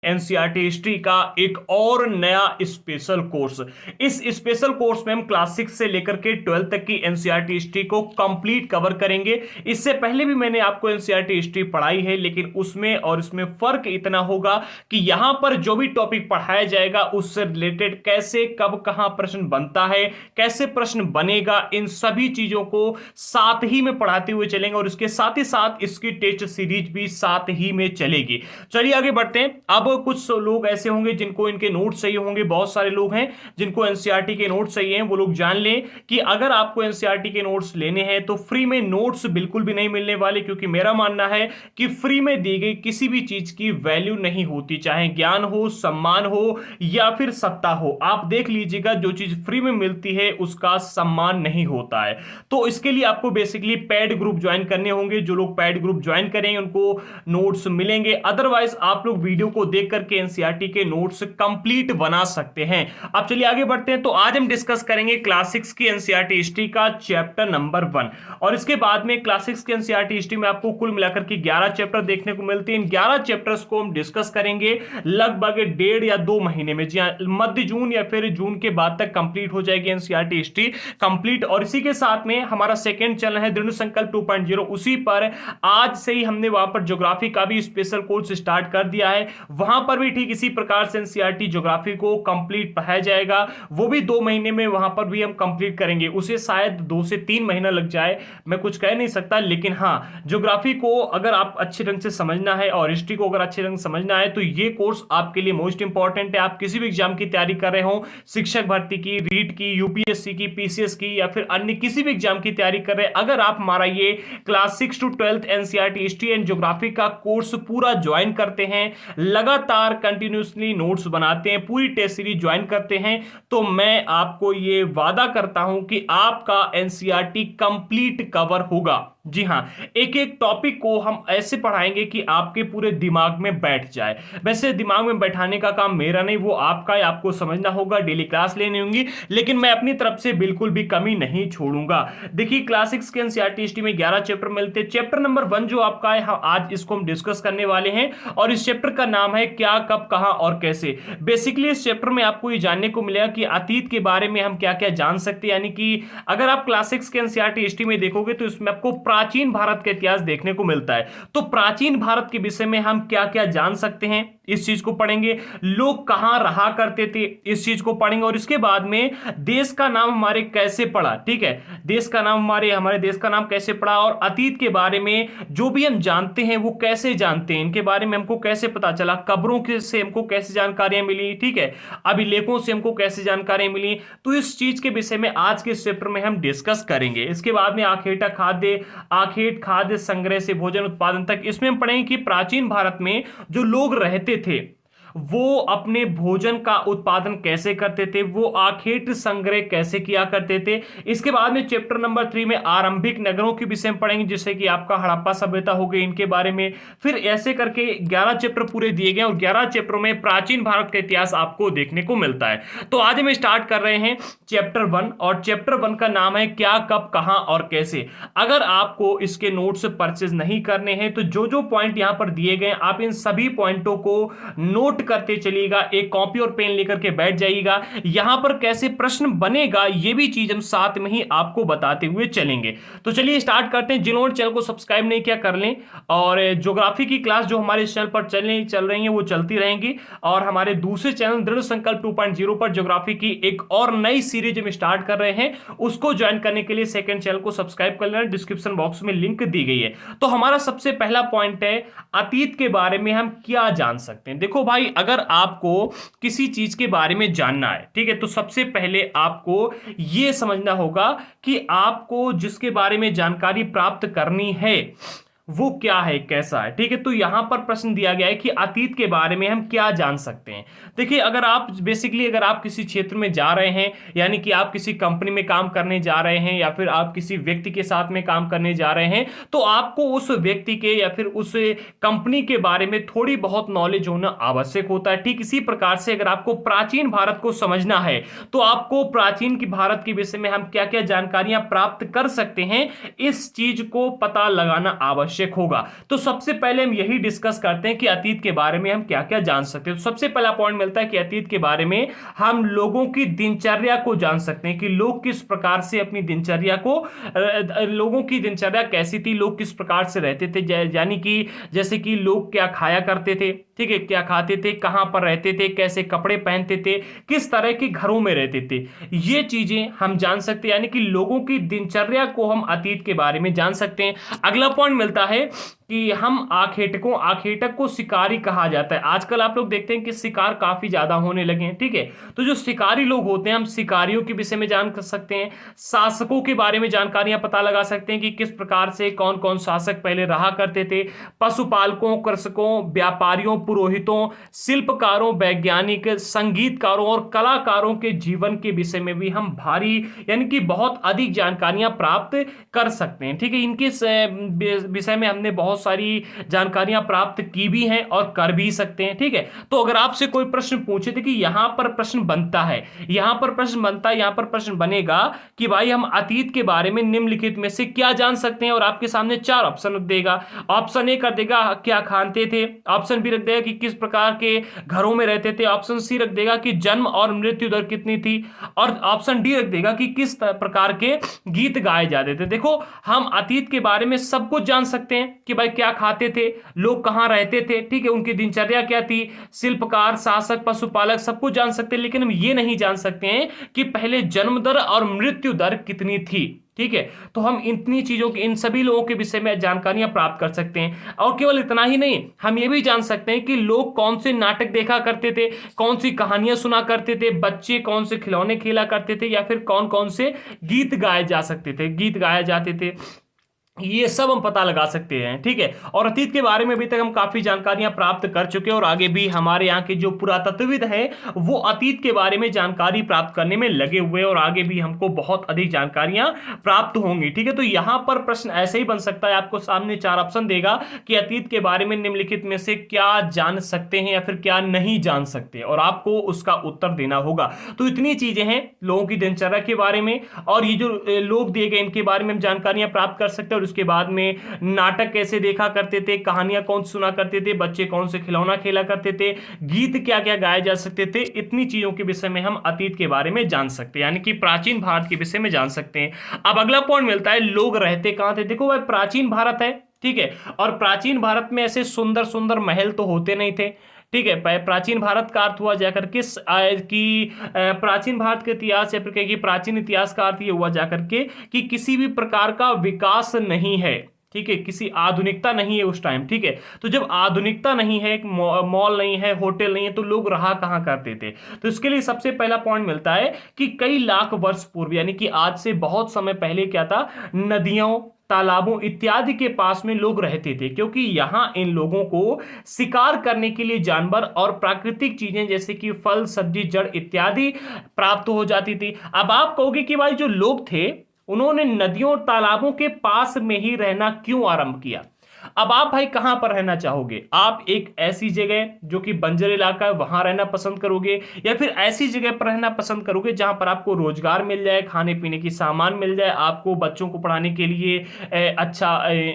NCERT history का एक और नया स्पेशल कोर्स। इस स्पेशल कोर्स में हम क्लास 6 से लेकर के 12 तक की एनसीईआरटी हिस्ट्री को कंप्लीट कवर करेंगे। इससे पहले भी मैंने आपको एनसीईआरटी हिस्ट्री पढ़ाई है, लेकिन उसमें और इसमें फर्क इतना होगा कि यहां पर जो भी टॉपिक पढ़ाया जाएगा उससे रिलेटेड कैसे कब कहां प्रश्न बनता है, कैसे प्रश्न बनेगा, इन सभी चीजों को साथ ही में पढ़ाते हुए चलेंगे और इसके साथ ही साथ इसकी टेस्ट सीरीज भी साथ ही में चलेगी। चलिए आगे बढ़ते हैं। अब कुछ लोग ऐसे होंगे जिनको इनके नोट्स चाहिए होंगे, बहुत सारे लोग हैं जिनको एनसीईआरटी के नोट्स चाहिए। वो लोग जान लें कि अगर आपको एनसीईआरटी के नोट्स लेने हैं तो फ्री में नोट्स बिल्कुल भी नहीं मिलने वाले, क्योंकि मेरा मानना है कि फ्री में दी गई किसी भी चीज की वैल्यू नहीं होती, चाहे ज्ञान हो, सम्मान हो या फिर सत्ता हो। आप देख लीजिएगा, जो चीज फ्री में मिलती है उसका सम्मान नहीं होता है। तो इसके लिए आपको बेसिकली पेड ग्रुप ज्वाइन करने होंगे। जो लोग पेड ग्रुप ज्वाइन करेंगे उनको नोट्स मिलेंगे, अदरवाइज आप लोग वीडियो को देख करके एनसीईआरटी के नोट्स कंप्लीट बना सकते हैं। अब चलिए आगे बढ़ते हैं। तो आज हम डिस्कस करेंगे क्लास 6 की एनसीईआरटी हिस्ट्री का चैप्टर नंबर 1, और इसके बाद में क्लास 6 की एनसीईआरटी हिस्ट्री में आपको कुल मिलाकर के 11 चैप्टर देखने को मिलते हैं। इन 11 चैप्टर्स को हम डिस्कस करेंगे लगभग 1.5 या 2 महीने में। जी हाँ, मध्य जून या फिर जून के बाद तक कंप्लीट हो जाएगी एनसीईआरटी हिस्ट्री कंप्लीट। और इसी के साथ में हमारा सेकंड चैनल है दृढ़ संकल्प 2.0, उसी पर आज से ही हमने वहां पर ज्योग्राफी का भी स्पेशल कोर्स स्टार्ट कर दिया है। वहां पर भी ठीक इसी प्रकार से एनसीईआरटी ज्योग्राफी को कंप्लीट पढ़ाया जाएगा। वो भी 2 महीने में वहां पर भी हम कंप्लीट करेंगे। उसे शायद 2 से 3 महीना लग जाए, मैं कुछ कह नहीं सकता, लेकिन हाँ, ज्योग्राफी को अगर आप अच्छे ढंग से समझना है और हिस्ट्री को अगर अच्छे ढंग से समझना है तो ये कोर्स आपके लिए मोस्ट इंपॉर्टेंट है। आप किसी भी एग्जाम की तैयारी कर रहे हो, शिक्षक भर्ती की, रीट की, यूपीएससी की, पीसीएस की या फिर अन्य किसी भी एग्जाम की तैयारी कर रहे हैं, अगर आप हमारा ये class 6 to 12 NCERT history and geography का कोर्स पूरा ज्वाइन करते हैं, लगातार कंटिन्यूसली नोट्स बनाते हैं, पूरी टेस्ट सीरीज ज्वाइन करते हैं, तो मैं आपको ये वादा करता हूं कि आपका एनसीईआरटी कंप्लीट कवर होगा। जी हां, एक एक टॉपिक को हम ऐसे पढ़ाएंगे कि आपके पूरे दिमाग में बैठ जाए। वैसे दिमाग में बैठाने का काम मेरा नहीं, वो आपका है, आपको समझना होगा, डेली क्लास लेनी होगी, लेकिन मैं अपनी तरफ से बिल्कुल भी कमी नहीं छोड़ूंगा। देखिए, क्लास 6 के एनसीईआरटी हिस्ट्री में 11 चैप्टर मिलते हैं। चैप्टर नंबर 1 जो आपका है, आज इसको हम डिस्कस करने वाले हैं, और इस चैप्टर का नाम है क्या, कब, कहां और कैसे। बेसिकली इस चैप्टर में आपको ये जानने को मिलेगा कि अतीत के बारे में हम क्या क्या जान सकते हैं। यानी कि अगर आप क्लास 6 के एनसीईआरटी हिस्ट्री में देखोगे तो इसमें आपको प्राचीन भारत का इतिहास देखने को मिलता है। तो प्राचीन भारत के विषय में हम क्या क्या जान सकते हैं, इस चीज को पढ़ेंगे। लोग कहां रहा करते थे, इस चीज को पढ़ेंगे। और इसके बाद में देश का नाम हमारे कैसे पड़ा, ठीक है, देश का नाम हमारे देश का नाम कैसे पड़ा, और अतीत के बारे में जो भी हम जानते हैं वो कैसे जानते हैं, इनके बारे में हमको कैसे पता चला, कब्रों से हमको कैसे जानकारियां मिली, ठीक है, अभिलेखों से हमको कैसे जानकारियां मिली। तो इस चीज के विषय में आज के चैप्टर में हम डिस्कस करेंगे। इसके बाद में आखेट खाद्य संग्रह से भोजन उत्पादन तक, इसमें हम पढ़ेंगे कि प्राचीन भारत में जो लोग रहते थे वो अपने भोजन का उत्पादन कैसे करते थे, वो आखेट संग्रह कैसे किया करते थे। इसके बाद में चैप्टर नंबर 3 में आरंभिक नगरों के विषय में पढ़ेंगे, जैसे कि आपका हड़प्पा सभ्यता हो गई, इनके बारे में। फिर ऐसे करके 11 चैप्टर पूरे दिए गए और 11 चैप्टरों में प्राचीन भारत का इतिहास आपको देखने को मिलता है। तो आज हम स्टार्ट कर रहे हैं चैप्टर 1, और चैप्टर 1 का नाम है क्या, कब, कहां और कैसे। अगर आपको इसके नोट्स परचेज नहीं करने हैं तो जो जो पॉइंट यहां पर दिए गए, आप इन सभी पॉइंटों को नोट करते चलिएगा, एक कॉपी और पेन लेकर के बैठ जाइएगा। यहां पर कैसे प्रश्न बनेगा ये भी चीज हम साथ में ही आपको बताते हुए चलेंगे। तो चलिए स्टार्ट करते हैं। जिन्होंने चैनल को सब्सक्राइब नहीं किया कर लें, और ज्योग्राफी की क्लास जो हमारे चैनल पर चल रही है वो चलती रहेंगी, और हमारे दूसरे चैनल दृढ़ संकल्प 2.0 पर ज्योग्राफी की एक और नई सीरीज हम स्टार्ट कर रहे हैं। उसको ज्वाइन करने के लिए सेकंड चैनल को सब्सक्राइब कर लेना, डिस्क्रिप्शन बॉक्स में लिंक दी गई है। तो हमारा सबसे पहला पॉइंट है अतीत के बारे में हम क्या जान सकते हैं। देखो भाई, अगर आपको किसी चीज के बारे में जानना है, ठीक है, तो सबसे पहले आपको यह समझना होगा कि आपको जिसके बारे में जानकारी प्राप्त करनी है वो क्या है, कैसा है, ठीक है। तो यहां पर प्रश्न दिया गया है कि अतीत के बारे में हम क्या जान सकते हैं। देखिए, अगर आप किसी क्षेत्र में जा रहे हैं, यानी कि आप किसी कंपनी में काम करने जा रहे हैं या फिर आप किसी व्यक्ति के साथ में काम करने जा रहे हैं, तो आपको उस व्यक्ति के या फिर उस कंपनी के बारे में थोड़ी बहुत नॉलेज होना आवश्यक होता है। ठीक इसी प्रकार से अगर आपको प्राचीन भारत को समझना है तो आपको प्राचीन की भारत के विषय में हम क्या क्या जानकारियां प्राप्त कर सकते हैं, इस चीज को पता लगाना आवश्यक आवश्यक होगा। तो सबसे पहले हम यही डिस्कस करते हैं कि अतीत के बारे में हम क्या क्या जान सकते हैं। तो सबसे पहला पॉइंट मिलता है कि अतीत के बारे में हम लोगों की दिनचर्या को जान सकते हैं कि लोग किस प्रकार से अपनी दिनचर्या को लोगों की दिनचर्या कैसी थी, लोग किस प्रकार से रहते थे, यानी कि जैसे कि लोग क्या खाया करते थे, ठीक है, क्या खाते थे, कहां पर रहते थे, कैसे कपड़े पहनते थे, किस तरह के घरों में रहते थे, ये चीजें हम जान सकते हैं। यानी कि लोगों की दिनचर्या को हम अतीत के बारे में जान सकते हैं। अगला पॉइंट मिलता है कि हम आखेटक को शिकारी कहा जाता है। आजकल आप लोग देखते हैं कि शिकार काफी ज्यादा होने लगे हैं, ठीक है। तो जो शिकारी लोग होते हैं, हम शिकारियों के विषय में जान सकते हैं। शासकों के बारे में जानकारियां पता लगा सकते हैं कि किस प्रकार से कौन कौन शासक पहले रहा करते थे। पशुपालकों, कृषकों, व्यापारियों, पुरोहितों, शिल्पकारों, वैज्ञानिक, संगीतकारों और कलाकारों के जीवन के विषय में भी हम भारी यानी कि बहुत अधिक जानकारियां प्राप्त कर सकते हैं, ठीक है। इनके विषय में हमने बहुत सारी जानकारियां प्राप्त की भी हैं और कर भी सकते हैं, ठीक है। तो अगर आपसे कोई प्रश्न पूछे थे कि यहां पर प्रश्न बनता है, यहां पर प्रश्न बनता है, यहां पर प्रश्न बनेगा कि भाई हम अतीत के बारे में निम्नलिखित में से क्या जान सकते हैं, और आपके सामने 4 ऑप्शन रख देगा। ऑप्शन ए कर देगा क्या खाते थे, ऑप्शन बी रख देगा कि किस प्रकार के घरों में रहते थे, ऑप्शन सी रख देगा कि जन्म और मृत्यु दर कितनी थी, और ऑप्शन डी रख देगा कि किस प्रकार के गीत गाए जाते थे। देखो, हम अतीत के बारे में सब कुछ जान सकते हैं कि भाई क्या खाते थे, लोग कहां रहते थे, ठीक है, उनकी दिनचर्या क्या थी, शिल्पकार, शासक, पशुपालक, सब कुछ जान सकते हैं। लेकिन हम ये नहीं जान सकते हैं कि पहले जन्म दर और मृत्यु दर कितनी थी, ठीक है। तो हम इतनी चीजों की, इन सभी लोगों के विषय में जानकारियां प्राप्त कर सकते हैं। और केवल इतना ही नहीं, हम ये भी जान सकते हैं कि लोग कौन से नाटक देखा करते थे, कौन सी कहानियां सुना करते थे, बच्चे कौन से खिलौने खेला करते थे, या फिर कौन कौन से गीत गाए जाते थे, ये सब हम पता लगा सकते हैं, ठीक है। और अतीत के बारे में अभी तक हम काफी जानकारियां प्राप्त कर चुके हैं, और आगे भी हमारे यहाँ के जो पुरातत्वविद हैं वो अतीत के बारे में जानकारी प्राप्त करने में लगे हुए हैं, और आगे भी हमको बहुत अधिक जानकारियां प्राप्त होंगी, ठीक है। तो यहां पर प्रश्न ऐसे ही बन सकता है, आपको सामने 4 ऑप्शन देगा कि अतीत के बारे में निम्नलिखित में से क्या जान सकते हैं या फिर क्या नहीं जान सकते, और आपको उसका उत्तर देना होगा। तो इतनी चीजें हैं लोगों की दिनचर्या के बारे में, और ये जो लोग दिए गए इनके बारे में हम जानकारियां प्राप्त कर सकते हैं। और उसके बाद में नाटक कैसे देखा करते थे, कहानियां कौन सुना करते थे, बच्चे कौन से खिलौना खेला करते थे, गीत क्या क्या गाए जा सकते थे, इतनी चीजों के विषय में हम अतीत के बारे में जान सकते हैं, यानी कि प्राचीन भारत के विषय में जान सकते हैं। अब अगला पॉइंट मिलता है, लोग रहते कहां थे। देखो भाई, प्राचीन भारत है, ठीक है, और प्राचीन भारत में ऐसे सुंदर सुंदर महल तो होते नहीं थे, ठीक है। प्राचीन भारत का अर्थ हुआ जाकर किस कि प्राचीन भारत के इतिहास या फिर प्राचीन इतिहास का अर्थ ये हुआ जाकर के कि किसी भी प्रकार का विकास नहीं है, ठीक है, किसी आधुनिकता नहीं है उस टाइम, ठीक है। तो जब आधुनिकता नहीं है, मॉल नहीं है, होटल नहीं है, तो लोग रहा कहां करते थे। तो इसके लिए सबसे पहला पॉइंट मिलता है कि कई लाख वर्ष पूर्व, यानी कि आज से बहुत समय पहले क्या था, नदियों, तालाबों इत्यादि के पास में लोग रहते थे, क्योंकि यहां इन लोगों को शिकार करने के लिए जानवर और प्राकृतिक चीजें जैसे कि फल, सब्जी, जड़ इत्यादि प्राप्त हो जाती थी। अब आप कहोगे कि भाई जो लोग थे उन्होंने नदियों और तालाबों के पास में ही रहना क्यों आरंभ किया। अब आप भाई कहां पर रहना चाहोगे, आप एक ऐसी जगह जो कि बंजर इलाका है वहां रहना पसंद करोगे, या फिर ऐसी जगह पर रहना पसंद करोगे जहां पर आपको रोजगार मिल जाए, खाने पीने की सामान मिल जाए, आपको बच्चों को पढ़ाने के लिए अच्छा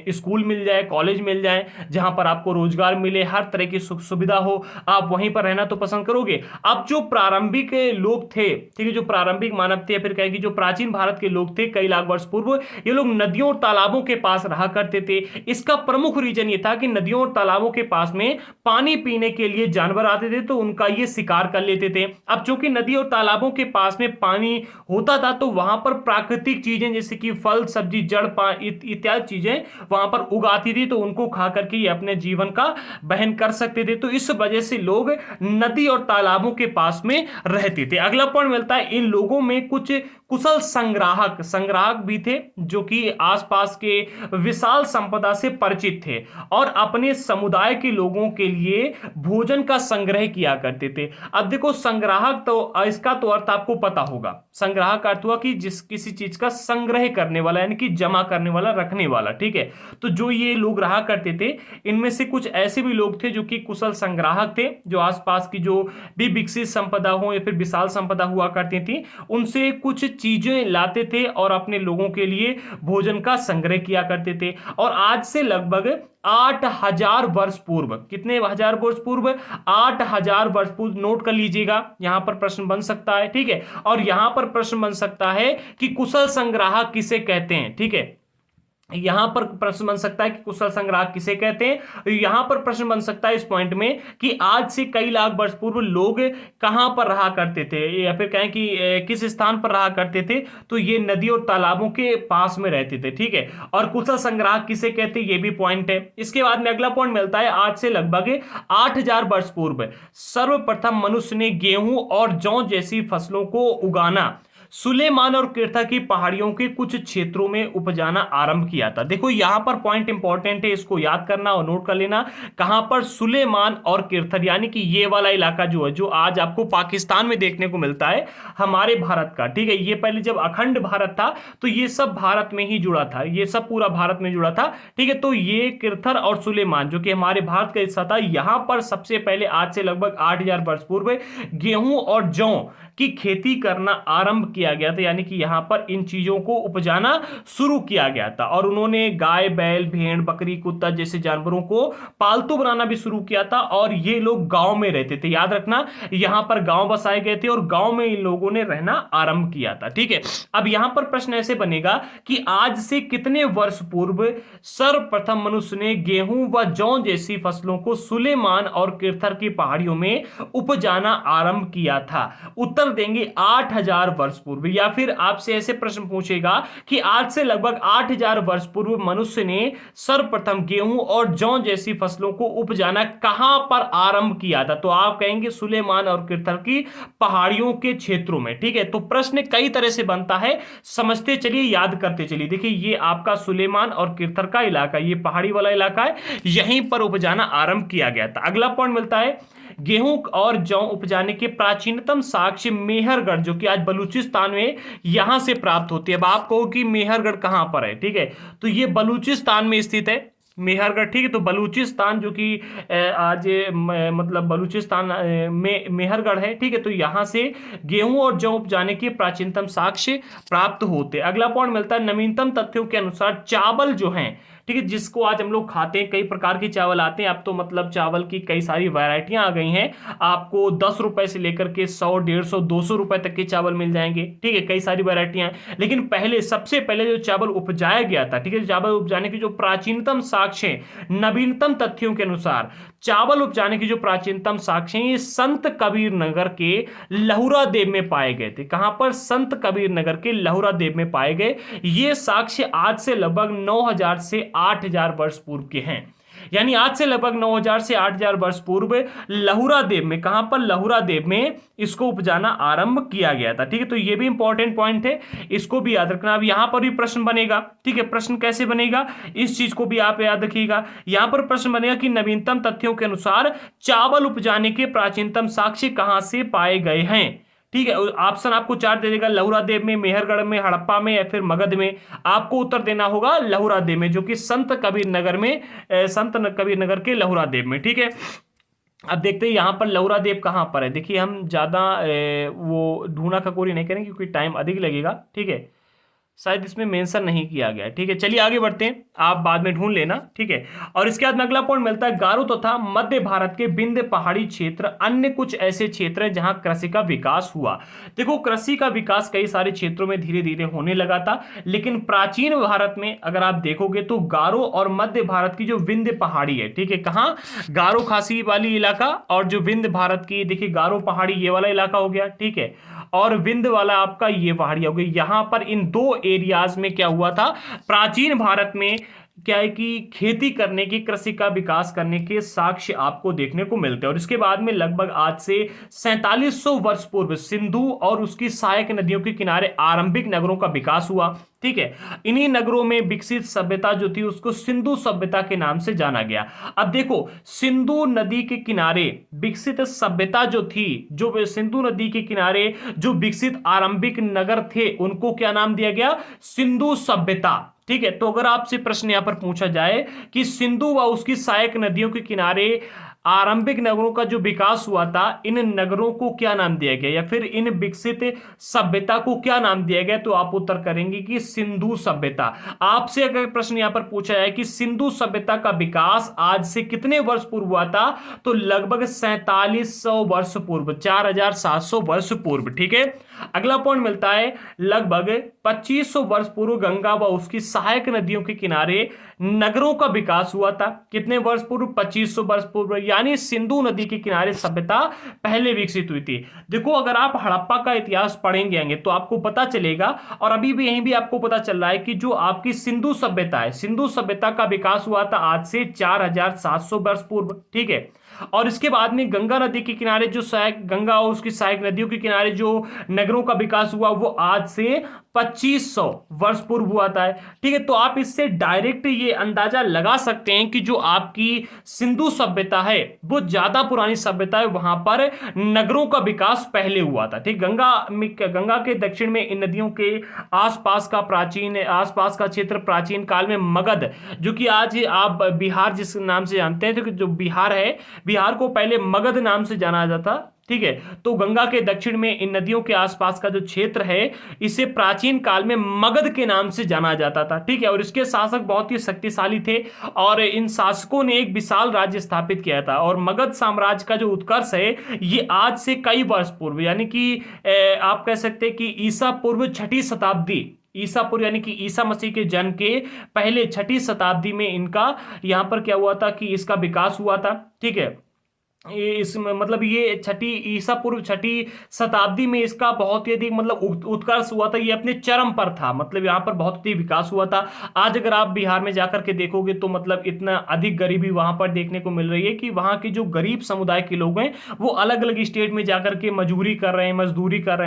स्कूल मिल जाए, कॉलेज मिल जाए, जहां पर आपको रोजगार मिले, हर तरह की सुख सुविधा हो, आप वहीं पर रहना तो पसंद करोगे। अब जो प्रारंभिक लोग थे, ठीक है, जो प्रारंभिक मानव थे, या फिर कहें कि जो प्राचीन भारत के लोग थे कई लाख वर्ष पूर्व, ये लोग नदियों और तालाबों के पास रहा करते थे। इसका प्रमुख रीजन ये था कि नदियों और तालाबों के पास में पानी पीने के लिए जानवर आते थे, तो उनका ये शिकार कर लेते थे। अब चूंकि नदी और तालाबों के पास में पानी होता था, तो वहां पर प्राकृतिक चीजें जैसे कि फल, सब्जी, जड़ इत्यादि चीजें वहां पर उगाती थी, तो उनको खा करके ये अपने जीवन का वहन कर सकते थे। तो इस वजह से लोग नदी और तालाबों के पास में रहते थे। अगला पॉइंट मिलता है, इन लोगों में कुछ कुशल संग्राहक भी थे, जो कि आसपास के विशाल संपदा से परिचित थे और अपने समुदाय के लोगों के लिए भोजन का संग्रह किया करते थे। अब देखो, संग्राहक, तो इसका तो अर्थ आपको पता होगा। संग्राहक का अर्थ हुआ कि जिस किसी चीज का संग्रह करने वाला, यानी कि जमा करने वाला, रखने वाला, ठीक है। तो जो ये लोग रहा करते थे, इनमें से कुछ ऐसे भी लोग थे जो कि कुशल संग्राहक थे, जो आसपास की जो भी विकसित संपदा हो या फिर विशाल संपदा हुआ करती थी, उनसे कुछ चीजें लाते थे और अपने लोगों के लिए भोजन का संग्रह किया करते थे। और आज से लगभग 8,000 वर्ष पूर्व, कितने हजार वर्ष पूर्व, 8,000 वर्ष पूर्व, नोट कर लीजिएगा, यहां पर प्रश्न बन सकता है, ठीक है। और यहां पर प्रश्न बन सकता है कि कुशल संग्राहक किसे कहते हैं, ठीक है। यहां पर प्रश्न बन सकता है कि कुशल संग्राहक किसे कहते हैं। यहां पर प्रश्न बन सकता है इस पॉइंट में कि आज से कई लाख वर्ष पूर्व लोग कहां पर रहा करते थे, या फिर कहें कि किस स्थान पर रहा करते थे, तो ये नदी और तालाबों के पास में रहते थे, ठीक है। और कुशल संग्राहक किसे कहते हैं, ये भी पॉइंट है। इसके बाद में अगला पॉइंट मिलता है, आज से लगभग 8,000 वर्ष पूर्व सर्वप्रथम मनुष्य ने गेहूं और जौ जैसी फसलों को उगाना सुलेमान और किरथा की पहाड़ियों के कुछ क्षेत्रों में उपजाना आरंभ किया था। देखो यहां पर पॉइंट इंपॉर्टेंट है, इसको याद करना और नोट कर लेना। कहां पर, सुलेमान और किरथर, यानी कि ये वाला इलाका जो है, जो आज आपको पाकिस्तान में देखने को मिलता है, हमारे भारत का, ठीक है। ये पहले जब अखंड भारत था तो ये सब भारत में ही जुड़ा था, ये सब पूरा भारत में जुड़ा था, ठीक है। तो ये किरथर और सुलेमान जो कि हमारे भारत का हिस्सा था, यहां पर सबसे पहले आज से लगभग 8,000 वर्ष पूर्व गेहूं और जौ की खेती करना आरंभ किया गया था, यानी कि यहां पर इन चीजों को उपजाना शुरू किया गया था। और उन्होंने गाय, बैल, भेड़, बकरी, कुत्ता जैसे जानवरों को पालतू बनाना भी शुरू किया था। और ये लोग गांव में रहते थे, याद रखना, यहां पर गांव बसाए गए थे और गांव में इन लोगों ने रहना आरंभ किया था, ठीक है। अब यहां पर प्रश्न ऐसे बनेगा कि आज से कितने वर्ष पूर्व सर्वप्रथम मनुष्य ने गेहूं व जौ जैसी फसलों को सुलेमान और किरथर की पहाड़ियों में उपजाना आरंभ किया था। उत्तर देंगे 8,000 वर्ष पूर्व। या फिर आपसे ऐसे प्रश्न पूछेगा कि आज से लगभग 8,000 वर्ष पूर्व मनुष्य ने सर्वप्रथम गेहूं और जौ जैसी फसलों को उपजाना कहां पर आरंभ किया था, तो आप कहेंगे सुलेमान और किरथर की पहाड़ियों के क्षेत्रों में, ठीक है। तो प्रश्न कई तरह से बनता है, समझते चलिए, याद करते चलिए। देखिए ये आपका सुलेमान और किरथर का इलाका, ये पहाड़ी वाला इलाका है, यहीं पर उपजाना आरंभ किया गया था। अगला पॉइंट मिलता है, गेहूं और जौ उपजाने के प्राचीनतम साक्ष्य मेहरगढ़, जो कि आज बलूचिस्तान में, यहां से प्राप्त होती है। अब आप कहो कि मेहरगढ़ कहां पर है, ठीक है, तो ये बलूचिस्तान में स्थित है मेहरगढ़, ठीक है। तो बलूचिस्तान जो कि आज मतलब बलूचिस्तान में मेहरगढ़ है, ठीक है। तो यहां से गेहूं और जौ उपजाने के प्राचीनतम साक्ष्य प्राप्त होते। अगला पॉइंट मिलता है, नवीनतम तथ्यों के अनुसार चावल जो हैं, ठीक है, जिसको आज हम लोग खाते हैं, कई प्रकार के चावल आते हैं। अब तो मतलब चावल की कई सारी वैरायटियां आ गई हैं, आपको 10 रुपए से लेकर के 100, 150, 200 रुपए तक के चावल मिल जाएंगे, ठीक है, कई सारी वैरायटियां। लेकिन पहले, सबसे पहले जो चावल उपजाया गया था, ठीक है, चावल उपजाने की जो प्राचीनतम साक्ष्य, नवीनतम तथ्यों के अनुसार चावल उपजाने की जो प्राचीनतम साक्ष्य, ये संत कबीर नगर के लहुरा देव में पाए गए थे। कहां पर, संत कबीर नगर के लहुरा देव में पाए गए। ये साक्ष्य आज से लगभग 9,000 से 8,000 वर्ष पूर्व के हैं, यानी आज से लगभग 9,000 से 8,000 वर्ष पूर्व लहुरा देव में, कहां पर, लहुरा देव में इसको उपजाना आरंभ किया गया था, ठीक है। तो ये भी इंपॉर्टेंट पॉइंट है, इसको भी याद रखना। अब यहां पर भी प्रश्न बनेगा, ठीक है, प्रश्न कैसे बनेगा, इस चीज को भी आप याद रखिएगा। यहां पर प्रश्न बनेगा कि नवीनतम तथ्यों के अनुसार चावल उपजाने के प्राचीनतम साक्ष्य कहां से पाए गए हैं, ठीक है। ऑप्शन आपको 4 दे देगा, लहुरा देव में, मेहरगढ़ में, हड़प्पा में, या फिर मगध में। आपको उत्तर देना होगा लहुरा देव में, जो कि संत कबीर नगर में, संत कबीर नगर के लहुरा देव में, ठीक है। अब देखते हैं यहां पर लहुरा देव कहां पर है। देखिए हम ज्यादा वो ढूंढा खकोरी नहीं करेंगे क्योंकि टाइम अधिक लगेगा, ठीक है, शायद इसमें मेंशन नहीं किया गया, ठीक है। चलिए आगे बढ़ते हैं, आप बाद में ढूंढ लेना, ठीक है। और इसके बाद में अगला पॉइंट मिलता है, गारो तथा मध्य भारत के विंध्य पहाड़ी क्षेत्र अन्य कुछ ऐसे क्षेत्र हैं जहां कृषि का विकास हुआ। देखो कृषि का विकास कई सारे क्षेत्रों में धीरे धीरे होने लगा था, लेकिन प्राचीन भारत में अगर आप देखोगे तो गारो और मध्य भारत की जो विंध्य पहाड़ी है, ठीक है, कहां, गारो खासी वाली इलाका, और जो विंध्य भारत की, देखिए गारो पहाड़ी ये वाला इलाका हो गया, ठीक है, और विंध्य वाला आपका ये पहाड़ी हो गई। यहां पर इन दो एरियाज में क्या हुआ था, प्राचीन भारत में क्या है कि खेती करने की, कृषि का विकास करने के साक्ष्य आपको देखने को मिलते हैं। और इसके बाद में लगभग आज से 4700 वर्ष पूर्व सिंधु और उसकी सहायक नदियों के किनारे आरंभिक नगरों का विकास हुआ, ठीक है। इन्हीं नगरों में विकसित सभ्यता जो थी उसको सिंधु सभ्यता के नाम से जाना गया। अब देखो सिंधु नदी के किनारे विकसित सभ्यता जो थी, जो सिंधु नदी के किनारे जो विकसित आरंभिक नगर थे, उनको क्या नाम दिया गया, सिंधु सभ्यता, ठीक है। तो अगर आपसे प्रश्न यहां पर पूछा जाए कि सिंधु व उसकी सहायक नदियों के किनारे आरंभिक नगरों का जो विकास हुआ था, इन नगरों को क्या नाम दिया गया, या फिर इन विकसित सभ्यता को क्या नाम दिया गया? तो आप उत्तर करेंगे कि सिंधु सभ्यता। आपसे अगर प्रश्न यहां पर पूछा जाए कि सिंधु सभ्यता का विकास आज से कितने वर्ष पूर्व हुआ था, तो लगभग 4700 वर्ष पूर्व, 4700 वर्ष पूर्व। ठीक है, अगला पॉइंट मिलता है लगभग 2500 वर्ष पूर्व गंगा व उसकी सहायक नदियों के किनारे नगरों का विकास हुआ था। कितने वर्ष पूर्व? 2500 वर्ष पूर्व, यानी सिंधु नदी के किनारे सभ्यता पहले विकसित हुई थी। देखो, अगर आप हड़प्पा का इतिहास पढ़ेंगे तो आपको पता चलेगा, और अभी भी यहीं भी आपको पता चल रहा है कि जो आपकी सिंधु सभ्यता है, सिंधु सभ्यता का विकास हुआ था आज से 4700 वर्ष पूर्व। ठीक है, और इसके बाद में गंगा नदी के किनारे जो सहायक, गंगा और उसकी सहायक नदियों के किनारे जो नगरों का विकास हुआ, वो आज से 2500 वर्ष पूर्व हुआ था। ठीक है, तो आप इससे डायरेक्ट ये अंदाजा लगा सकते हैं कि जो आपकी सिंधु सभ्यता है वो ज्यादा पुरानी सभ्यता है, वहां पर नगरों का विकास पहले हुआ था। ठीक, गंगा के दक्षिण में इन नदियों के आसपास का क्षेत्र प्राचीन काल में मगध, जो कि आज आप बिहार जिस नाम से जानते हैं, तो जो बिहार है, बिहार को पहले मगध नाम से जाना जाता। ठीक है, तो गंगा के दक्षिण में इन नदियों के आसपास का जो क्षेत्र है, इसे प्राचीन काल में मगध के नाम से जाना जाता था। ठीक है, और इसके शासक बहुत ही शक्तिशाली थे, और इन शासकों ने एक विशाल राज्य स्थापित किया था। और मगध साम्राज्य का जो उत्कर्ष है, ये आज से कई वर्ष पूर्व, यानी कि आप कह सकते हैं कि ईसा पूर्व 6ठी शताब्दी, ईसा पूर्व यानी कि ईसा मसीह के जन्म के पहले 6ठी शताब्दी में इनका यहां पर क्या हुआ था कि इसका विकास हुआ था। ठीक है, इसमें मतलब ये ईसा पूर्व 6ठी शताब्दी में इसका बहुत ही अधिक मतलब उत्कर्ष हुआ था, ये अपने चरम पर था, मतलब यहाँ पर बहुत ही विकास हुआ था। आज अगर आप बिहार में जाकर के देखोगे तो मतलब इतना अधिक गरीबी वहां पर देखने को मिल रही है कि वहां के जो गरीब समुदाय के लोग हैं वो अलग अलग स्टेट में जाकर के मजदूरी कर रहे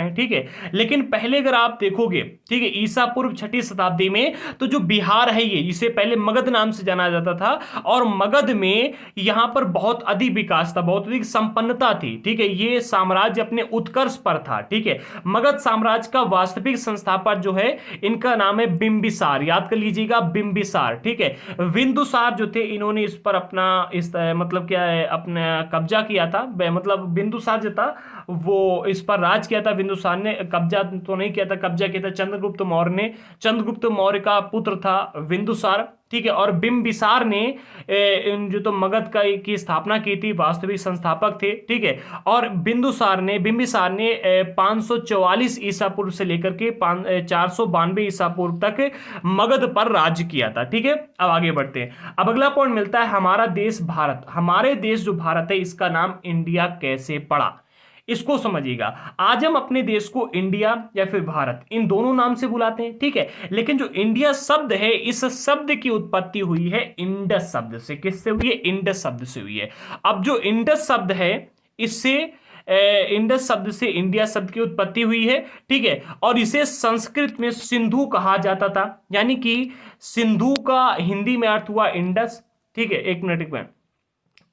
हैं। ठीक है, लेकिन पहले अगर आप देखोगे, ठीक है, ईसा पूर्व 6ठी शताब्दी में, तो जो बिहार है ये, इसे पहले मगध नाम से जाना जाता था, और मगध में यहां पर बहुत अधिक विकास था, बहुत अधिक संपन्नता थी। ठीक है, ये साम्राज्य अपने उत्कर्ष पर था। ठीक है, मगध साम्राज्य का वास्तविक संस्थापक जो है, इनका नाम है बिंबिसार, याद कर लीजिएगा, बिंबिसार। ठीक है, बिंदुसार जो थे, इन्होंने इस पर अपना मतलब क्या है, अपना कब्जा किया था, मतलब बिंदुसार जो था वो इस पर राज किया था। बिंदुसार ने कब्जा तो नहीं किया था, कब्जा किया था चंद्रगुप्त मौर्य ने। चंद्रगुप्त मौर्य का पुत्र था बिंदुसार। ठीक है, और बिंबिसार ने जो तो मगध की स्थापना की थी, वास्तविक संस्थापक थे। ठीक है, और बिंबिसार ने 544 ईसा पूर्व से लेकर के 492 ईसा पूर्व तक मगध पर राज्य किया था। ठीक है, अब आगे बढ़ते हैं। अब अगला पॉइंट मिलता है हमारा देश भारत। हमारे देश जो भारत है, इसका नाम इंडिया कैसे पड़ा, इसको समझिएगा। आज हम अपने देश को इंडिया या फिर भारत, इन दोनों नाम से बुलाते हैं। ठीक है, लेकिन जो इंडिया शब्द है, इस शब्द की उत्पत्ति हुई है इंडस शब्द से। किससे हुई है? इंडस शब्द से हुई है। अब जो इंडस शब्द है, इससे इंडस शब्द से इंडिया शब्द की उत्पत्ति हुई है। ठीक है, और इसे संस्कृत में सिंधु कहा जाता था, यानी कि सिंधु का हिंदी में अर्थ हुआ इंडस। ठीक है, एक मिनट,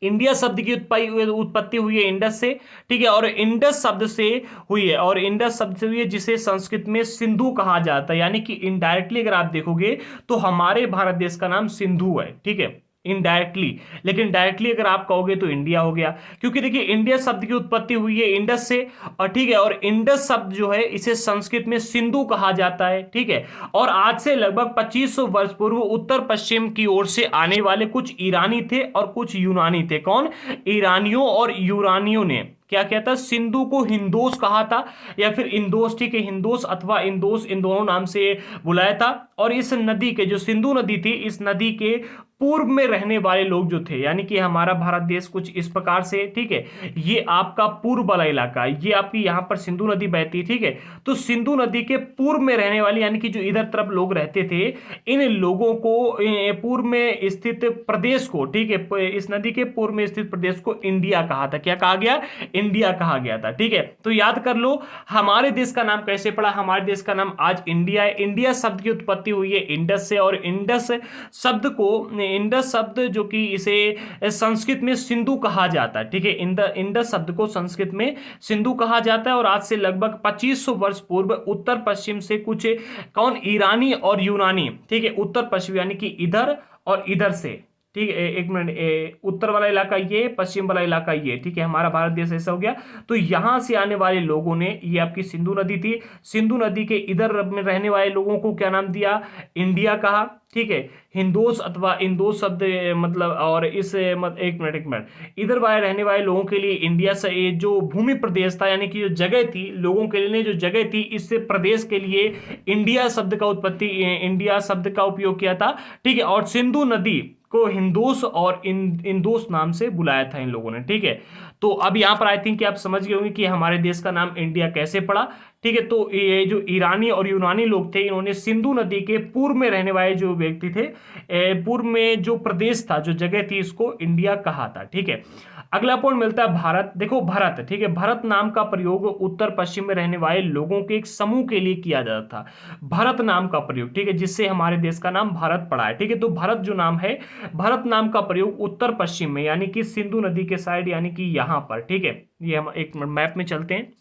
इंडिया शब्द की उत्पत्ति हुई है इंडस से। ठीक है, और इंडस शब्द से हुई है, और इंडस शब्द से हुई है जिसे संस्कृत में सिंधु कहा जाता है, यानी कि इनडायरेक्टली अगर आप देखोगे तो हमारे भारत देश का नाम सिंधु है। ठीक है, इनडायरेक्टली, लेकिन डायरेक्टली अगर आप कहोगे तो इंडिया हो गया, क्योंकि देखिए इंडिया शब्द की उत्पत्ति हुई है इंडस से। और ठीक है, और इंडस शब्द जो है, इसे संस्कृत में सिंधु कहा जाता है। ठीक है, और आज से लगभग 2500 वर्ष पूर्व उत्तर पश्चिम की ओर से आने वाले कुछ ईरानी थे और कुछ यूनानी थे। कौन? ईरानियों और यूनानियों ने क्या किया था? सिंधु को हिंदोस कहा था, या फिर इंदोस। ठीक है, हिंदोस अथवा इंदोस, इन दोनों नाम से बुलाया था। और इस नदी के, जो सिंधु नदी थी, इस नदी के पूर्व में रहने वाले लोग जो थे, यानी कि हमारा भारत देश कुछ इस प्रकार से, ठीक है, ये आपका पूर्व वाला इलाका, ये आपकी यहां पर सिंधु नदी बहती है। ठीक है, तो सिंधु नदी के पूर्व में रहने वाले, यानी कि जो इधर तरफ लोग रहते थे, इन लोगों को पूर्व में स्थित प्रदेश को, ठीक है, इस नदी के पूर्व में स्थित प्रदेश को इंडिया कहा था। क्या कहा गया? इंडिया कहा गया था। ठीक है, तो याद कर लो हमारे देश का नाम कैसे पड़ा। हमारे देश का नाम आज इंडिया है। इंडिया शब्द की उत्पत्ति हुई है इंडस से, और इंडस शब्द जो कि इसे संस्कृत में सिंधु कहा जाता है। ठीक है, इंडस शब्द को संस्कृत में सिंधु कहा जाता है। और आज से लगभग 2500 वर्ष पूर्व उत्तर पश्चिम से कुछ ईरानी और यूनानी, ठीक है, उत्तर पश्चिम यानी कि इधर और इधर से, ठीक है, एक मिनट, उत्तर वाला इलाका ये, पश्चिम वाला इलाका ये, ठीक है, हमारा भारत देश ऐसा हो गया। तो यहां से आने वाले लोगों ने, ये आपकी सिंधु नदी थी, सिंधु नदी के इधर में रहने वाले लोगों को क्या नाम दिया, इंडिया कहा, ठीक है। हिंदोस अथवा इंदोस शब्द मतलब, और इस एक मिनट, इधर वाले रहने वाले लोगों के लिए इंडिया से ये जो भूमि प्रदेश था, यानी कि जो जगह थी लोगों के लिए, जो जगह थी, इस प्रदेश के लिए इंडिया शब्द का उत्पत्ति, इंडिया शब्द का उपयोग किया था, ठीक है। और सिंधु नदी को हिंदोस और इंदोस नाम से बुलाया था इन लोगों ने, ठीक है। तो अब यहां पर आई थिंक कि आप समझ गए होंगे कि हमारे देश का नाम इंडिया कैसे पड़ा, ठीक है। तो ये जो ईरानी और यूनानी लोग थे, इन्होंने सिंधु नदी के पूर्व में रहने वाले जो व्यक्ति थे, पूर्व में जो प्रदेश था, जो जगह थी, इसको इंडिया कहा था, ठीक है। अगला पॉइंट मिलता है भारत। देखो भारत, ठीक है, भारत नाम का प्रयोग उत्तर पश्चिम में रहने वाले लोगों के एक समूह के लिए किया जाता था, भारत नाम का प्रयोग, ठीक है, जिससे हमारे देश का नाम भारत पड़ा है, ठीक है। तो भारत जो नाम है, भारत नाम का प्रयोग उत्तर पश्चिम में, यानी कि सिंधु नदी के साइड, यानी कि यहां पर, ठीक है। ये हम एक मैप में चलते हैं,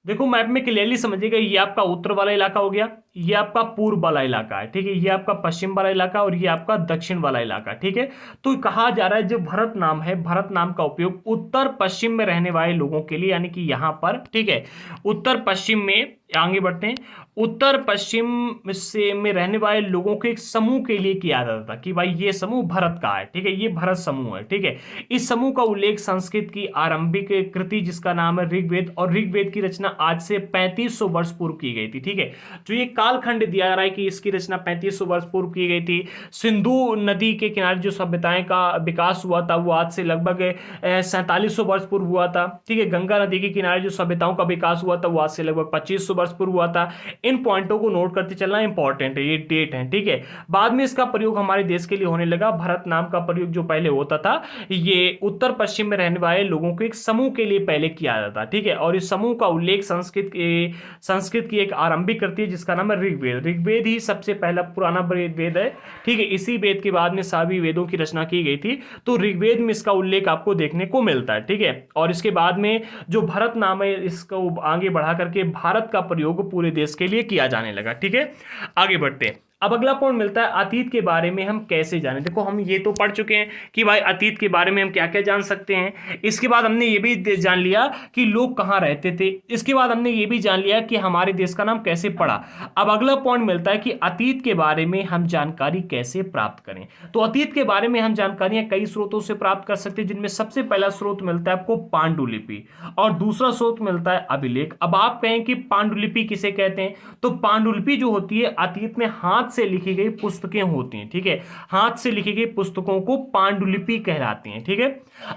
देखो मैप में क्लियरली समझिएगा, ये आपका उत्तर वाला इलाका हो गया, ये आपका पूर्व वाला इलाका है, ठीक है, ये आपका पश्चिम वाला इलाका, और ये आपका दक्षिण वाला इलाका, ठीक है। तो कहा जा रहा है जो भारत नाम है, भारत नाम का उपयोग उत्तर पश्चिम में रहने वाले लोगों के लिए, यानी कि यहां पर, ठीक है, उत्तर पश्चिम में, आगे बढ़ते हैं, उत्तर पश्चिम से में रहने वाले लोगों के एक समूह के लिए किया जाता था कि भाई ये समूह भारत का है, ठीक है, ये भारत समूह है, ठीक है। इस समूह का उल्लेख संस्कृत की आरंभिक कृति जिसका नाम है ऋग्वेद, और ऋग्वेद की रचना आज से 3500 वर्ष पूर्व की गई थी, ठीक है। जो ये कालखंड दिया जा रहा है कि इसकी रचना 3500 वर्ष पूर्व की गई थी। सिंधु नदी के किनारे जो सभ्यताएं का विकास हुआ था, वो आज से लगभग 4700 वर्ष पूर्व हुआ था, ठीक है। गंगा नदी के किनारे जो सभ्यताओं का विकास हुआ था, वो आज से लगभग 2500 वर्ष पूर्व हुआ था। इन पॉइंटों को नोट करते चलना इंपॉर्टेंट है, ये डेट है, ठीक है। बाद में इसका प्रयोग हमारे देश के लिए होने लगा। भारत नाम का प्रयोग जो पहले होता था, ये उत्तर पश्चिम में रहने वाले लोगों के एक समूह के लिए पहले किया जाता, ठीक है। और इस समूह का उल्लेख संस्कृत की एक आरंभिक कृति है जिसका नाम है ऋग्वेद। ऋग्वेद ही सबसे पहला पुराना वेद है, ठीक है। इसी वेद के बाद में सभी वेदों की रचना की गई थी, तो ऋग्वेद में इसका उल्लेख आपको देखने को मिलता है, ठीक है। और इसके बाद में जो भारत नाम है, इसको आगे बढ़ा करके भारत का प्रयोग पूरे देश के लिए किया जाने लगा, ठीक है। आगे बढ़ते हैं। अब अगला पॉइंट मिलता है अतीत के बारे में हम कैसे जाने। देखो हम ये तो पढ़ चुके हैं कि भाई अतीत के बारे में हम क्या क्या जान सकते हैं। इसके बाद हमने ये भी जान लिया कि लोग कहाँ रहते थे। इसके बाद हमने ये भी जान लिया कि हमारे देश का नाम कैसे पड़ा। अब अगला पॉइंट मिलता है कि अतीत के बारे में हम जानकारी कैसे प्राप्त करें। तो अतीत के बारे में हम जानकारियां कई स्रोतों से प्राप्त कर सकते हैं, जिनमें सबसे पहला स्रोत मिलता है आपको पांडुलिपि, और दूसरा स्रोत मिलता है अभिलेख। अब आप कहें कि पांडुलिपि किसे कहते हैं, तो पांडुलिपि जो होती है अतीत में हाथ से लिखी गई पुस्तकें होती हैं, ठीक है। हाथ से लिखी गई पुस्तकों को पांडुलिपि कहलाती हैं, ठीक है।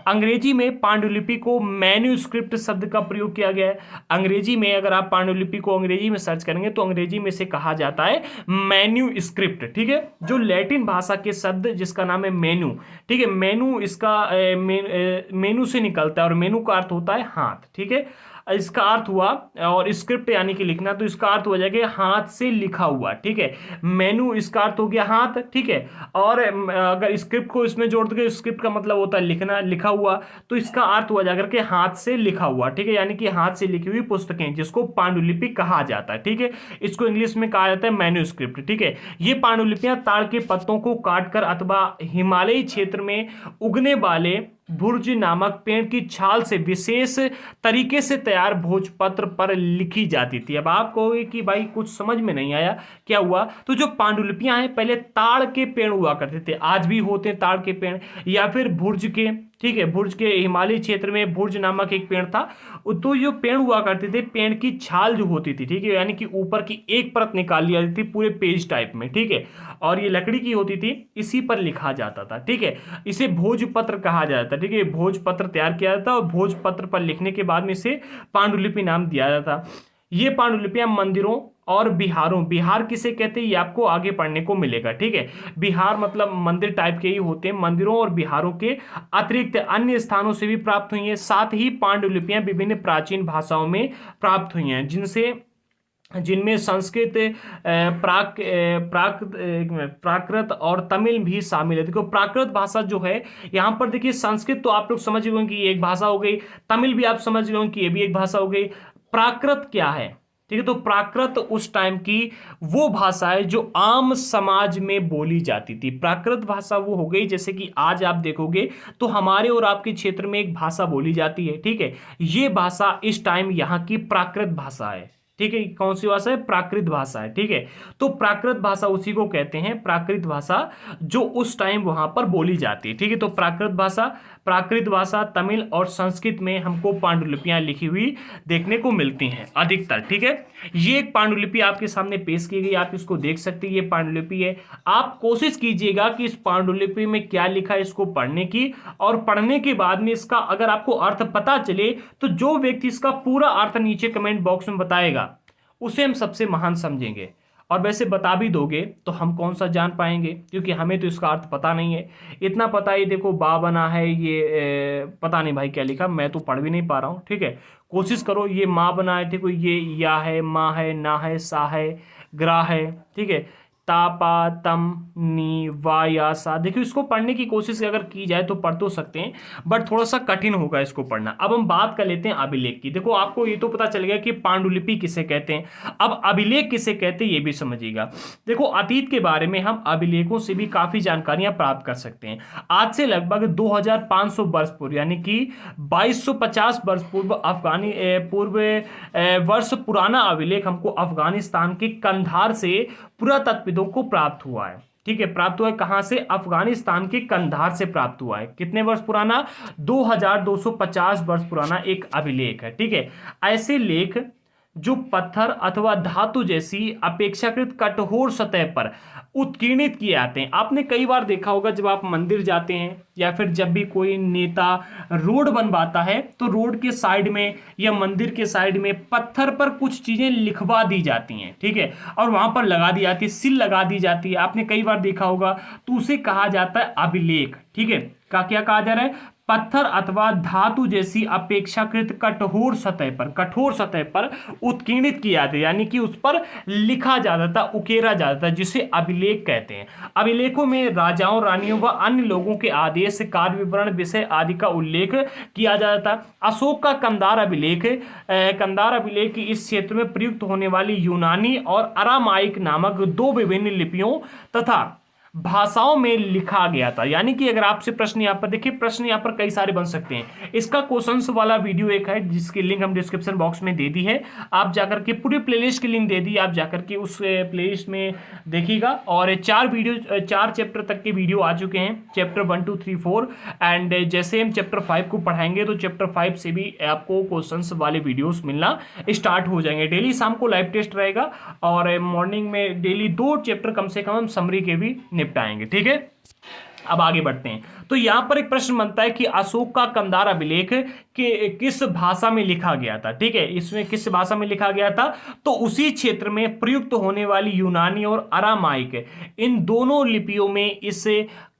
अंग्रेजी में पांडुलिपि को मैन्यूस्क्रिप्ट शब्द का प्रयोग किया गया है। अंग्रेजी में अगर आप पांडुलिपि को अंग्रेजी में सर्च करेंगे तो अंग्रेजी में से कहा जाता है मैन्यूस्क्रिप्ट, ठीक है। जो लैटिन भाषा के शब्द जिसका नाम है मेनू, ठीक है। मेनू इसका मेनू से निकलता है, और मेनू का अर्थ होता है हाथ, ठीक है। इसका अर्थ हुआ, और स्क्रिप्ट यानी कि लिखना, तो इसका अर्थ हो जाएगा हाथ से लिखा हुआ, ठीक है। मेनू इसका अर्थ हो गया हाथ, ठीक है। और अगर स्क्रिप्ट को इसमें जोड़ दोगे, स्क्रिप्ट का मतलब होता है लिखना, लिखा हुआ, तो इसका अर्थ हुआ जाकर के हाथ से लिखा हुआ, ठीक है। यानी कि हाथ से लिखी हुई पुस्तकें, जिसको पांडुलिपि कहा जाता है, ठीक है। इसको इंग्लिश में कहा जाता है मैन्यूस्क्रिप्ट, ठीक है। ये पांडुलिपियां ताड़ के पत्तों को काटकर अथवा हिमालयी क्षेत्र में उगने वाले भुर्ज नामक पेड़ की छाल से विशेष तरीके से तैयार भोजपत्र पर लिखी जाती थी। अब आप कहोगे कि भाई कुछ समझ में नहीं आया, क्या हुआ। तो जो पांडुलिपियां हैं पहले ताड़ के पेड़ हुआ करते थे, आज भी होते हैं ताड़ के पेड़, या फिर भुर्ज के, ठीक है। भुर्ज के हिमालयी क्षेत्र में भुर्ज नामक एक पेड़ था, तो जो पेड़ हुआ करते थे, पेड़ की छाल जो होती थी, ठीक है, यानी कि ऊपर की एक परत निकाल ली जाती थी पूरे पेज टाइप में, ठीक है। और ये लकड़ी की होती थी, इसी पर लिखा जाता था, ठीक है। इसे भोजपत्र कहा जाता, ठीक है। भोजपत्र तैयार किया जाता और भोजपत्र पर लिखने के बाद में इसे पांडुलिपि नाम दिया जाता। ये पांडुलिपियां मंदिरों और बिहारों, बिहार किसे कहते हैं ये आपको आगे पढ़ने को मिलेगा, ठीक है। बिहार मतलब मंदिर टाइप के ही होते हैं। मंदिरों और बिहारों के अतिरिक्त अन्य स्थानों से भी प्राप्त हुई हैं। साथ ही पांडुलिपियां विभिन्न प्राचीन भाषाओं में प्राप्त हुई हैं, जिनमें संस्कृत, प्राकृत और तमिल भी शामिल है। देखो प्राकृत भाषा जो है, यहाँ पर देखिए संस्कृत तो आप लोग समझ गए कि ये एक भाषा हो गई, तमिल भी आप समझ गए कि ये भी एक भाषा हो गई। प्राकृत क्या है, ठीक है। तो प्राकृत उस टाइम की वो भाषा है जो आम समाज में बोली जाती थी। प्राकृत भाषा वो हो गई जैसे कि आज आप देखोगे तो हमारे और आपके क्षेत्र में एक भाषा बोली जाती है, ठीक है। ये भाषा इस टाइम यहाँ की प्राकृत भाषा है, ठीक है। कौन सी भाषा है? प्राकृत भाषा है, ठीक है। तो प्राकृत भाषा उसी को कहते हैं, प्राकृत भाषा, जो उस टाइम वहां पर बोली जाती है, ठीक है। तो प्राकृत भाषा तमिल और संस्कृत में हमको पांडुलिपियां लिखी हुई देखने को मिलती हैं अधिकतर, ठीक है। ये एक पांडुलिपि आपके सामने पेश की गई, आप इसको देख सकते हैं, ये पांडुलिपि है। आप कोशिश कीजिएगा कि इस पांडुलिपि में क्या लिखा है इसको पढ़ने की, और पढ़ने के बाद में इसका अगर आपको अर्थ पता चले तो जो व्यक्ति इसका पूरा अर्थ नीचे कमेंट बॉक्स में बताएगा उसे हम सबसे महान समझेंगे। और वैसे बता भी दोगे तो हम कौन सा जान पाएंगे, क्योंकि हमें तो इसका अर्थ पता नहीं है। इतना पता ही देखो बा बना है, ये पता नहीं भाई क्या लिखा, मैं तो पढ़ भी नहीं पा रहा हूँ, ठीक है। कोशिश करो, ये माँ बना है, ठीक है, ये या है, माँ है, ना है, सा है, ग्रा है, ठीक है, ता पा तम नी वा या सा। देखिए इसको पढ़ने की कोशिश अगर की जाए तो पढ़ तो सकते हैं, बट थोड़ा सा कठिन होगा इसको पढ़ना। अब हम बात कर लेते हैं अभिलेख की। देखो आपको ये तो पता चल गया कि पांडुलिपि किसे कहते हैं, अब अभिलेख किसे कहते हैं ये भी समझिएगा। देखो अतीत के बारे में हम अभिलेखों से भी काफी जानकारियां प्राप्त कर सकते हैं। आज से लगभग 2500 वर्ष पूर्व, यानी कि 2250 वर्ष पूर्व वर्ष पुराना अभिलेख हमको अफगानिस्तान के कंधार से पुरातत्वविदों को प्राप्त हुआ है, ठीक है। प्राप्त हुआ है कहां से? अफगानिस्तान के कंधार से प्राप्त हुआ है। कितने वर्ष पुराना? 2250 वर्ष पुराना एक अभिलेख है, ठीक है। ऐसे लेख जो पत्थर अथवा धातु जैसी अपेक्षाकृत कठोर सतह पर उत्कीर्णित किए जाते हैं। आपने कई बार देखा होगा जब आप मंदिर जाते हैं या फिर जब भी कोई नेता रोड बनवाता है तो रोड के साइड में या मंदिर के साइड में पत्थर पर कुछ चीजें लिखवा दी जाती हैं, ठीक है, और वहां पर लगा दी जाती है, सील लगा दी जाती है। आपने कई बार देखा होगा, तो उसे कहा जाता है अभिलेख, ठीक है। क्या कहा जा रहा है? पत्थर अथवा धातु जैसी अपेक्षाकृत कठोर सतह पर उत्कीर्णित किया जाता है, यानी कि उस पर लिखा जाता था, उकेरा जाता था, जिसे अभिलेख कहते हैं। अभिलेखों में राजाओं, रानियों व अन्य लोगों के आदेश, कार्य विवरण, विषय आदि का उल्लेख किया जाता था। अशोक का कंधार अभिलेख इस क्षेत्र में प्रयुक्त होने वाली यूनानी और अरामाइक नामक दो विभिन्न लिपियों तथा भाषाओं में लिखा गया था। यानी कि अगर आपसे प्रश्न यहाँ पर देखिए, प्रश्न यहाँ पर कई सारे बन सकते हैं। इसका क्वेश्चंस वाला वीडियो एक है जिसकी लिंक हम डिस्क्रिप्शन बॉक्स में दे दी है, आप जाकर के पूरी प्लेलिस्ट की लिंक दे दी, आप जाकर के उस प्लेलिस्ट में देखिएगा। और 4 चैप्टर तक के वीडियो आ चुके हैं, चैप्टर 1 2 3 4, एंड जैसे हम चैप्टर 5 को पढ़ाएंगे तो चैप्टर 5 से भी आपको क्वेश्चंस वाले वीडियोस मिलना स्टार्ट हो जाएंगे। डेली शाम को लाइव टेस्ट रहेगा और मॉर्निंग में डेली 2 चैप्टर कम से कम हम समरी के भी निपटाएंगे, ठीक है। अब आगे बढ़ते हैं। तो यहां पर एक प्रश्न बनता है कि अशोक का कंधार अभिलेख के किस भाषा में लिखा गया था, ठीक है। इसमें किस भाषा में लिखा गया था? तो उसी क्षेत्र में प्रयुक्त होने वाली यूनानी और अरामाइक, इन दोनों लिपियों में इस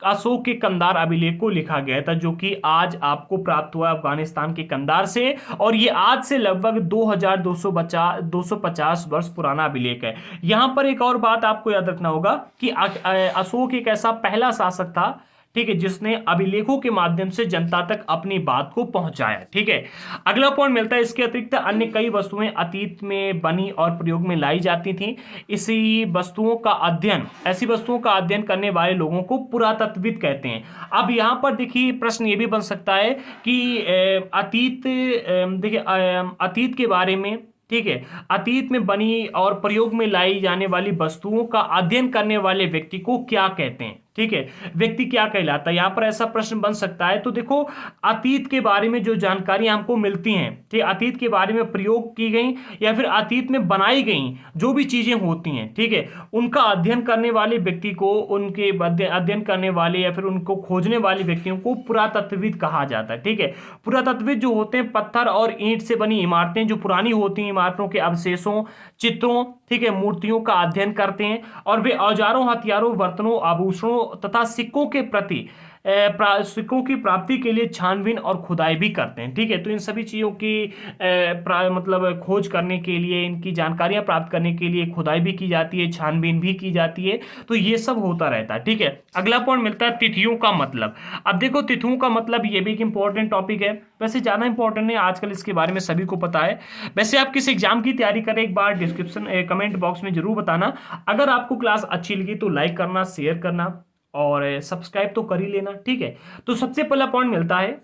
अशोक के कंधार अभिलेख को लिखा गया था, जो कि आज आपको प्राप्त हुआ अफगानिस्तान के कंधार से, और ये आज से लगभग 2250 वर्ष पुराना अभिलेख है। यहां पर एक और बात आपको याद रखना होगा कि अशोक एक ऐसा पहला शासक था, ठीक है, जिसने अभिलेखों के माध्यम से जनता तक अपनी बात को पहुंचाया, ठीक है। अगला पॉइंट मिलता है, इसके अतिरिक्त अन्य कई वस्तुएं अतीत में बनी और प्रयोग में लाई जाती थी। ऐसी वस्तुओं का अध्ययन करने वाले लोगों को पुरातत्वविद कहते हैं। अब यहां पर देखिए प्रश्न ये भी बन सकता है कि अतीत के बारे में, ठीक है, अतीत में बनी और प्रयोग में लाई जाने वाली वस्तुओं का अध्ययन करने वाले व्यक्ति को क्या कहते हैं, ठीक है, व्यक्ति क्या कहलाता है। यहां पर ऐसा प्रश्न बन सकता है। तो देखो अतीत के बारे में जो जानकारी हमको मिलती हैं, ठीक, अतीत के बारे में प्रयोग की गई या फिर अतीत में बनाई गई जो भी चीजें होती हैं, ठीक है, उनका अध्ययन करने वाले व्यक्ति को, उनके अध्ययन करने वाले या फिर उनको खोजने वाले व्यक्तियों को पुरातत्वविद कहा जाता है, ठीक है। पुरातत्वविद जो होते हैं पत्थर और ईंट से बनी इमारतें, जो पुरानी होती हैं, इमारतों के अवशेषों, चित्रों, ठीक है, मूर्तियों का अध्ययन करते हैं, और वे औजारों, हथियारों, बर्तनों, आभूषणों तथा सिक्कों के प्रति सिक्कों की प्राप्ति के लिए छानबीन और खुदाई भी करते हैं। ठीक है, तो इन सभी चीज़ों की मतलब खोज करने के लिए, इनकी जानकारियां प्राप्त करने के लिए खुदाई भी की जाती है, छानबीन भी की जाती है, तो ये सब होता रहता है। ठीक है, अगला पॉइंट मिलता है तिथियों का मतलब। अब देखो तिथियों का मतलब ये भी एक इंपॉर्टेंट टॉपिक है, वैसे ज़्यादा इंपॉर्टेंट है, आजकल इसके बारे में सभी को पता है। वैसे आप किस एग्जाम की तैयारी करें एक बार डिस्क्रिप्शन कमेंट बॉक्स में जरूर बताना। अगर आपको क्लास अच्छी लगी तो लाइक करना, शेयर करना और सब्सक्राइब तो कर ही लेना। ठीक है, तो सबसे पहला पॉइंट मिलता है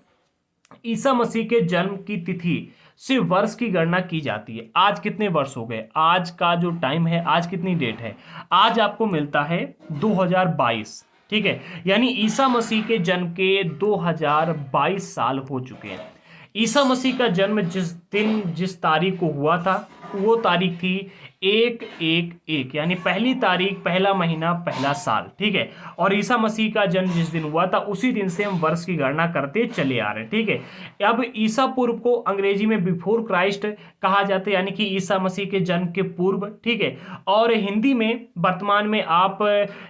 ईसा मसीह के जन्म की तिथि से वर्ष की गणना की जाती है। आज कितने वर्ष हो गए, आज का जो टाइम है, आज कितनी डेट है, आज आपको मिलता है 2022। ठीक है, यानी ईसा मसीह के जन्म के 2022 साल हो चुके हैं। ईसा मसीह का जन्म जिस दिन जिस तारीख को हुआ था वो तारीख थी 1/1/1, यानी पहली तारीख, पहला महीना, पहला साल। ठीक है, और ईसा मसीह का जन्म जिस दिन हुआ था उसी दिन से हम वर्ष की गणना करते चले आ रहे हैं। ठीक है, अब ईसा पूर्व को अंग्रेजी में बिफोर क्राइस्ट कहा जाता है, यानी कि ईसा मसीह के जन्म के पूर्व। ठीक है, और हिंदी में वर्तमान में आप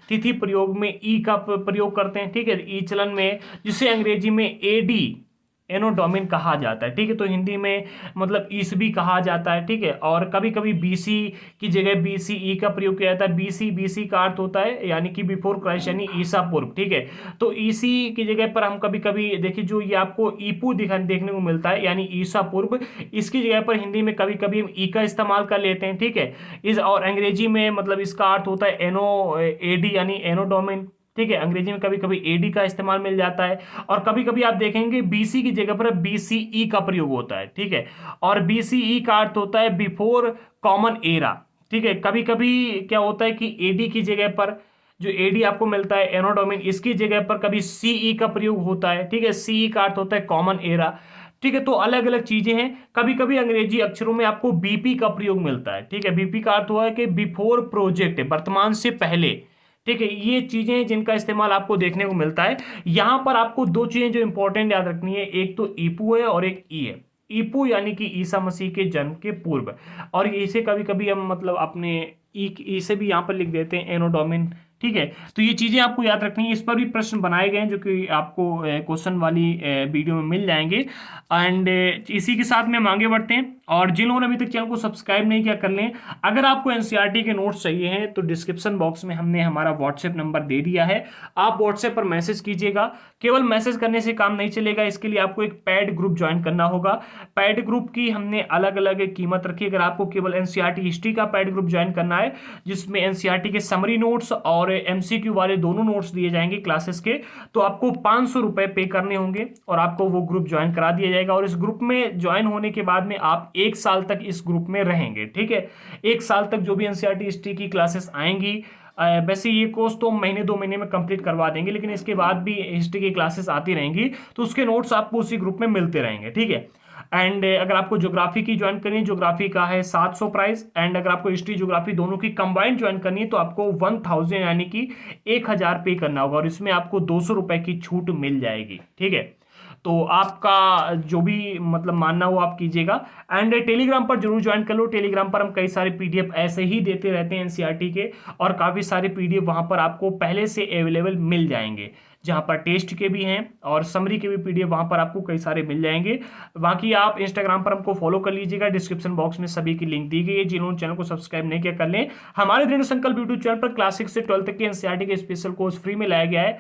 तिथि प्रयोग में ई का प्रयोग करते हैं। ठीक है, ई चलन में, जिसे अंग्रेजी में एडी एनो डोमिन कहा जाता है। ठीक है, तो हिंदी में मतलब ईसवी कहा जाता है। ठीक है, और कभी कभी बीसी की जगह बीसीई का प्रयोग किया जाता है। बीसी का अर्थ होता है यानी कि बिफोर क्राइस्ट, यानी ईसा पूर्व। ठीक है, तो ईसी की जगह पर हम कभी कभी देखिए, जो ये आपको ईपू देखने को मिलता है, यानी ईसा पूर्व, इसकी जगह पर हिंदी में कभी कभी हम ई का इस्तेमाल कर लेते हैं। ठीक है, और अंग्रेजी में मतलब इसका अर्थ होता है एनो एडी, यानी एनो डोमिन। ठीक है, अंग्रेजी में कभी कभी एडी का इस्तेमाल मिल जाता है, और कभी कभी आप देखेंगे बीसी की जगह पर बीसीई का प्रयोग होता है। ठीक है, और बीसीई का अर्थ होता है बिफोर कॉमन एरा। ठीक है, कभी कभी क्या होता है कि एडी की जगह पर जो एडी आपको मिलता है एनोडोमिन, इसकी जगह पर कभी सीई का प्रयोग होता है। ठीक है, सीई का अर्थ होता है कॉमन एरा। ठीक है, तो अलग अलग चीजें हैं। कभी कभी अंग्रेजी अक्षरों में आपको बीपी का प्रयोग मिलता है। ठीक है, बीपी का अर्थ हुआ है कि बिफोर प्रोजेक्ट, वर्तमान से पहले। ठीक है, ये चीजें जिनका इस्तेमाल आपको देखने को मिलता है। यहां पर आपको दो चीजें जो इंपॉर्टेंट याद रखनी है, एक तो ईपू है और एक ई है। ईपू यानी कि ईसा मसीह के जन्म के पूर्व, और इसे कभी कभी हम मतलब अपने ई से भी यहां पर लिख देते हैं एनोडोमिन। ठीक है, तो ये चीजें आपको याद रखनी है। इस पर भी प्रश्न बनाए गए हैं जो कि आपको क्वेश्चन वाली वीडियो में मिल जाएंगे। एंड इसी के साथ में हम आगे बढ़ते हैं, और जिन लोगों ने अभी तक चैनल को सब्सक्राइब नहीं किया कर लें। अगर आपको एनसीईआरटी के नोट्स चाहिए हैं तो डिस्क्रिप्शन बॉक्स में हमने हमारा व्हाट्सएप नंबर दे दिया है, आप व्हाट्सएप पर मैसेज कीजिएगा। केवल मैसेज करने से काम नहीं चलेगा, इसके लिए आपको एक पेड ग्रुप ज्वाइन करना होगा। पेड ग्रुप की हमने अलग अलग कीमत रखी। अगर आपको केवल एनसीईआरटी हिस्ट्री का पेड ग्रुप ज्वाइन करना है, जिसमें एनसीईआरटी के समरी नोट्स और एमसीक्यू वाले दोनों नोट्स दिए जाएंगे क्लासेस के, तो आपको 500 रुपए पे करने होंगे और आपको वो ग्रुप ज्वाइन करा दिया जाएगा। और इस ग्रुप में ज्वाइन होने के बाद में आप 1 साल तक इस ग्रुप में रहेंगे। ठीक है, 1 साल तक जो भी एनसीईआरटी हिस्ट्री की क्लासेस आएंगी, वैसे ये कोर्स तो महीने 2 महीने में कंप्लीट करवा देंगे, लेकिन इसके बाद भी हिस्ट्री की क्लासेस आती रहेंगी, तो उसके नोट्स आपको उसी ग्रुप में मिलते रहेंगे। ठीक है, एंड अगर आपको ज्योग्राफी की ज्वाइन करनी है, ज्योग्राफी का है 700 प्राइस, एंड अगर आपको हिस्ट्री ज्योग्राफी दोनों की कंबाइंड ज्वाइन करनी है तो आपको 1000 यानी कि 1000 पे करना होगा, और इसमें आपको 200 रुपए की छूट मिल जाएगी। ठीक है, तो आपका जो भी मतलब मानना हो आप कीजिएगा। एंड टेलीग्राम पर जरूर ज्वाइन कर लो। टेलीग्राम पर हम कई सारे पीडीएफ ऐसे ही देते रहते हैं एनसीईआरटी के, और काफ़ी सारे पीडीएफ वहाँ पर आपको पहले से अवेलेबल मिल जाएंगे, जहाँ पर टेस्ट के भी हैं और समरी के भी पीडीएफ वहाँ पर आपको कई सारे मिल जाएंगे। बाकी आप इंस्टाग्राम पर हमको फॉलो कर लीजिएगा, डिस्क्रिप्शन बॉक्स में सभी की लिंक दी गई है। जिन्होंने चैनल को सब्सक्राइब नहीं किया कर लें। हमारे दृढ़ संकल्प यूट्यूब चैनल पर क्लास 6 से 12 तक के एनसीईआरटी के स्पेशल कोर्स फ्री में लाया गया है।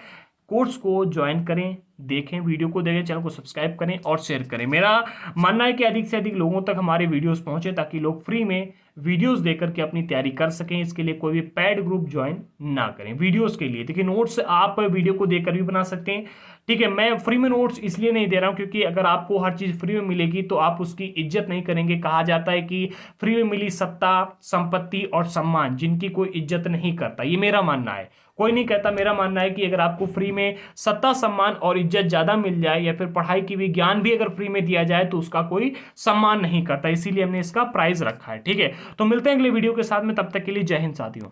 कोर्स को ज्वाइन करें, देखें, वीडियो को देखें, चैनल को सब्सक्राइब करें और शेयर करें। मेरा मानना है कि अधिक से अधिक लोगों तक हमारे वीडियोस पहुंचे, ताकि लोग फ्री में वीडियोस देकर के अपनी तैयारी कर सकें। इसके लिए कोई भी पेड ग्रुप ज्वाइन ना करें वीडियोस के लिए। देखिए, नोट्स आप वीडियो को देखकर भी बना सकते हैं। ठीक है, मैं फ्री में नोट्स इसलिए नहीं दे रहा हूं क्योंकि अगर आपको हर चीज़ फ्री में मिलेगी तो आप उसकी इज्जत नहीं करेंगे। कहा जाता है कि फ्री में मिली सत्ता, संपत्ति और सम्मान जिनकी कोई इज्जत नहीं करता, ये मेरा मानना है। कोई नहीं कहता, मेरा मानना है कि अगर आपको फ्री में सत्ता, सम्मान और इज्जत ज़्यादा मिल जाए, या फिर पढ़ाई की भी ज्ञान भी अगर फ्री में दिया जाए, तो उसका कोई सम्मान नहीं करता। इसीलिए हमने इसका प्राइस रखा है। ठीक है, तो मिलते हैं अगले वीडियो के साथ में, तब तक के लिए जय हिंद साथियों।